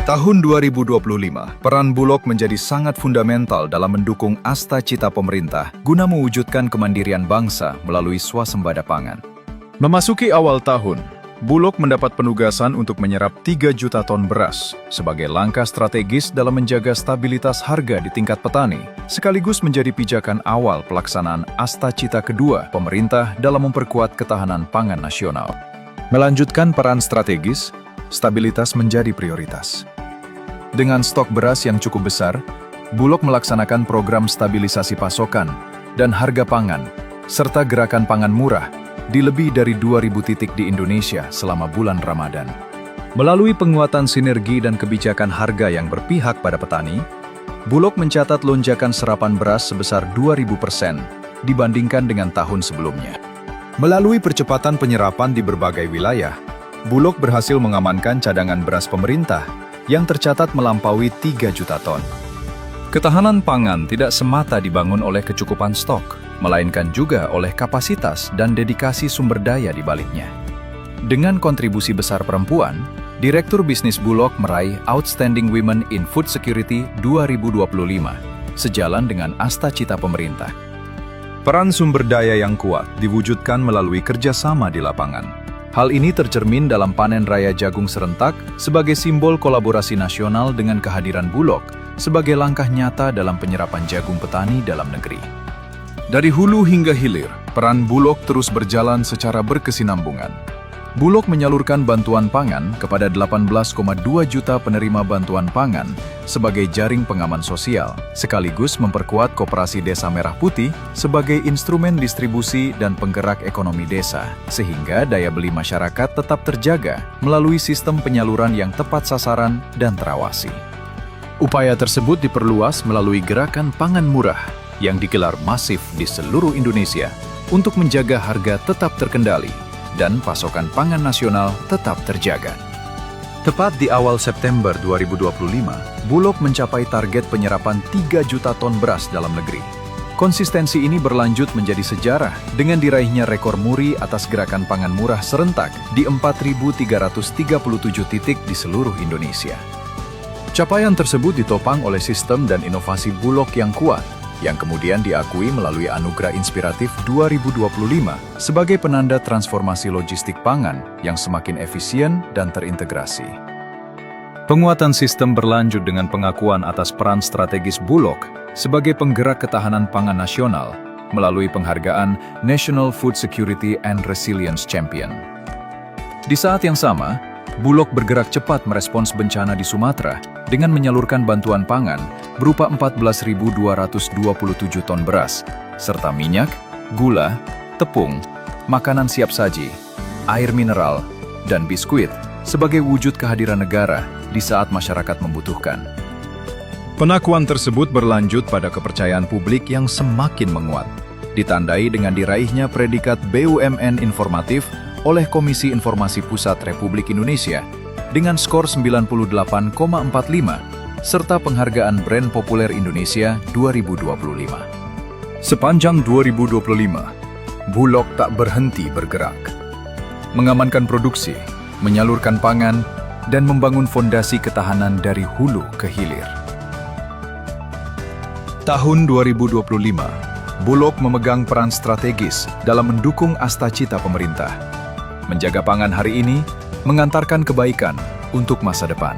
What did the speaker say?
Tahun 2025, peran Bulog menjadi sangat fundamental dalam mendukung asta-cita pemerintah guna mewujudkan kemandirian bangsa melalui swasembada pangan. Memasuki awal tahun, Bulog mendapat penugasan untuk menyerap 3 juta ton beras sebagai langkah strategis dalam menjaga stabilitas harga di tingkat petani, sekaligus menjadi pijakan awal pelaksanaan asta-cita kedua pemerintah dalam memperkuat ketahanan pangan nasional. Melanjutkan peran strategis, stabilitas menjadi prioritas. Dengan stok beras yang cukup besar, Bulog melaksanakan program stabilisasi pasokan dan harga pangan, serta gerakan pangan murah di lebih dari 2.000 titik di Indonesia selama bulan Ramadan. Melalui penguatan sinergi dan kebijakan harga yang berpihak pada petani, Bulog mencatat lonjakan serapan beras sebesar 2.000% dibandingkan dengan tahun sebelumnya. Melalui percepatan penyerapan di berbagai wilayah, Bulog berhasil mengamankan cadangan beras pemerintah yang tercatat melampaui 3 juta ton. Ketahanan pangan tidak semata dibangun oleh kecukupan stok, melainkan juga oleh kapasitas dan dedikasi sumber daya di baliknya. Dengan kontribusi besar perempuan, Direktur Bisnis Bulog meraih Outstanding Women in Food Security 2025, sejalan dengan asta-cita pemerintah. Peran sumber daya yang kuat diwujudkan melalui kerjasama di lapangan. Hal ini tercermin dalam panen raya jagung serentak sebagai simbol kolaborasi nasional dengan kehadiran Bulog sebagai langkah nyata dalam penyerapan jagung petani dalam negeri. Dari hulu hingga hilir, peran Bulog terus berjalan secara berkesinambungan. Bulog menyalurkan bantuan pangan kepada 18,2 juta penerima bantuan pangan sebagai jaring pengaman sosial, sekaligus memperkuat Koperasi Desa Merah Putih sebagai instrumen distribusi dan penggerak ekonomi desa, sehingga daya beli masyarakat tetap terjaga melalui sistem penyaluran yang tepat sasaran dan terawasi. Upaya tersebut diperluas melalui gerakan pangan murah yang digelar masif di seluruh Indonesia untuk menjaga harga tetap terkendali dan pasokan pangan nasional tetap terjaga. Tepat di awal September 2025, Bulog mencapai target penyerapan 3 juta ton beras dalam negeri. Konsistensi ini berlanjut menjadi sejarah dengan diraihnya rekor muri atas gerakan pangan murah serentak di 4.337 titik di seluruh Indonesia. Capaian tersebut ditopang oleh sistem dan inovasi Bulog yang kuat, yang kemudian diakui melalui Anugerah Inspiratif 2025 sebagai penanda transformasi logistik pangan yang semakin efisien dan terintegrasi. Penguatan sistem berlanjut dengan pengakuan atas peran strategis Bulog sebagai penggerak ketahanan pangan nasional melalui penghargaan National Food Security and Resilience Champion. Di saat yang sama, Bulog bergerak cepat merespons bencana di Sumatera dengan menyalurkan bantuan pangan berupa 14.227 ton beras, serta minyak, gula, tepung, makanan siap saji, air mineral, dan biskuit sebagai wujud kehadiran negara di saat masyarakat membutuhkan. Pengakuan tersebut berlanjut pada kepercayaan publik yang semakin menguat, ditandai dengan diraihnya predikat BUMN Informatif oleh Komisi Informasi Pusat Republik Indonesia dengan skor 98,45 serta penghargaan Brand Populer Indonesia 2025. Sepanjang 2025, Bulog tak berhenti bergerak, mengamankan produksi, menyalurkan pangan, dan membangun fondasi ketahanan dari hulu ke hilir. Tahun 2025, Bulog memegang peran strategis dalam mendukung asta-cita pemerintah. Menjaga pangan hari ini mengantarkan kebaikan untuk masa depan.